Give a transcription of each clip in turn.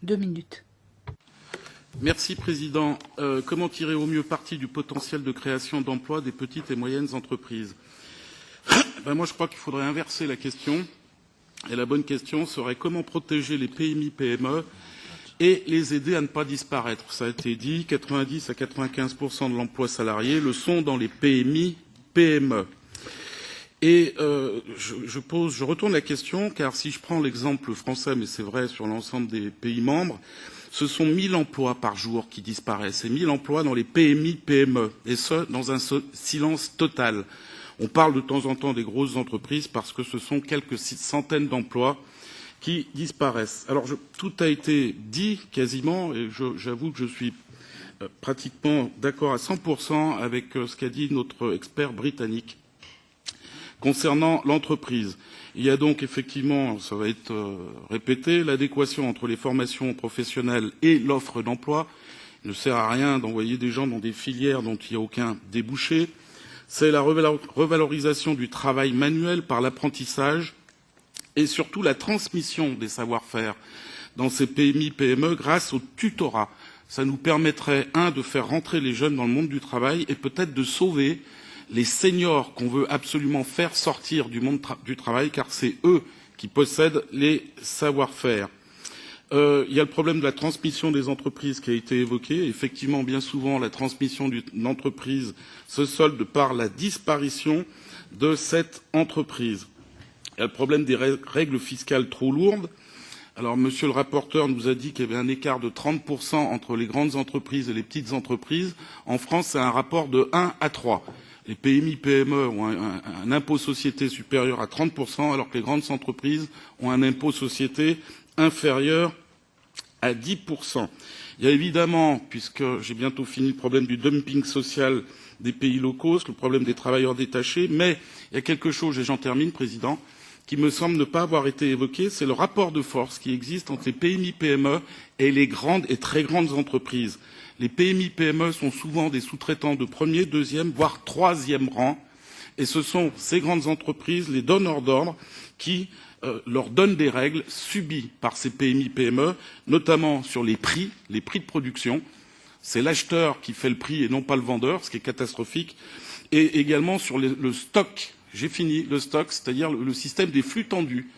2 minutes. Merci, Président. Comment tirer au mieux parti du potentiel de création d'emplois des petites et moyennes entreprises? Moi, je crois qu'il faudrait inverser la question. Et la bonne question serait comment protéger les PMI-PME et les aider à ne pas disparaître. Ça a été dit, 90 à 95% de l'emploi salarié le sont dans les PMI-PME. Et je retourne la question, car si je prends l'exemple français, mais c'est vrai sur l'ensemble des pays membres, ce sont 1000 emplois par jour qui disparaissent, et 1000 emplois dans les PMI-PME, et ce, dans un silence total. On parle de temps en temps des grosses entreprises parce que ce sont quelques centaines d'emplois qui disparaissent. Alors, tout a été dit quasiment, et j'avoue que je suis pratiquement d'accord à 100% avec ce qu'a dit notre expert britannique concernant l'entreprise. Il y a donc effectivement, ça va être répété, l'adéquation entre les formations professionnelles et l'offre d'emploi. Il ne sert à rien d'envoyer des gens dans des filières dont il n'y a aucun débouché. C'est la revalorisation du travail manuel par l'apprentissage et surtout la transmission des savoir-faire dans ces PMI-PME grâce au tutorat. Ça nous permettrait, de faire rentrer les jeunes dans le monde du travail et peut-être de sauver les seniors qu'on veut absolument faire sortir du monde du travail, car c'est eux qui possèdent les savoir-faire. Il y a le problème de la transmission des entreprises qui a été évoqué. Effectivement, bien souvent, la transmission d'une entreprise se solde par la disparition de cette entreprise. Il y a le problème des règles fiscales trop lourdes. Alors, monsieur le rapporteur nous a dit qu'il y avait un écart de 30% entre les grandes entreprises et les petites entreprises. En France, c'est un rapport de 1 à 3. Les PMI-PME ont un impôt société supérieur à 30%, alors que les grandes entreprises ont un impôt société inférieur à 10%. Il y a évidemment, puisque j'ai bientôt fini, le problème du dumping social des pays locaux, le problème des travailleurs détachés, mais il y a quelque chose, et j'en termine, Président, qui me semble ne pas avoir été évoqué, c'est le rapport de force qui existe entre les PMI-PME et les grandes et très grandes entreprises. Les PMI-PME sont souvent des sous-traitants de premier, deuxième, voire troisième rang, et ce sont ces grandes entreprises, les donneurs d'ordre, qui leur donnent des règles subies par ces PMI-PME, notamment sur les prix de production. C'est l'acheteur qui fait le prix et non pas le vendeur, ce qui est catastrophique, et également sur le stock. J'ai fini le stock, c'est-à-dire le système des flux tendus.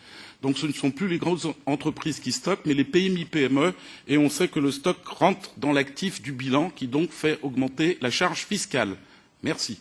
Donc ce ne sont plus les grandes entreprises qui stockent, mais les PMI-PME, et on sait que le stock rentre dans l'actif du bilan, qui donc fait augmenter la charge fiscale. Merci.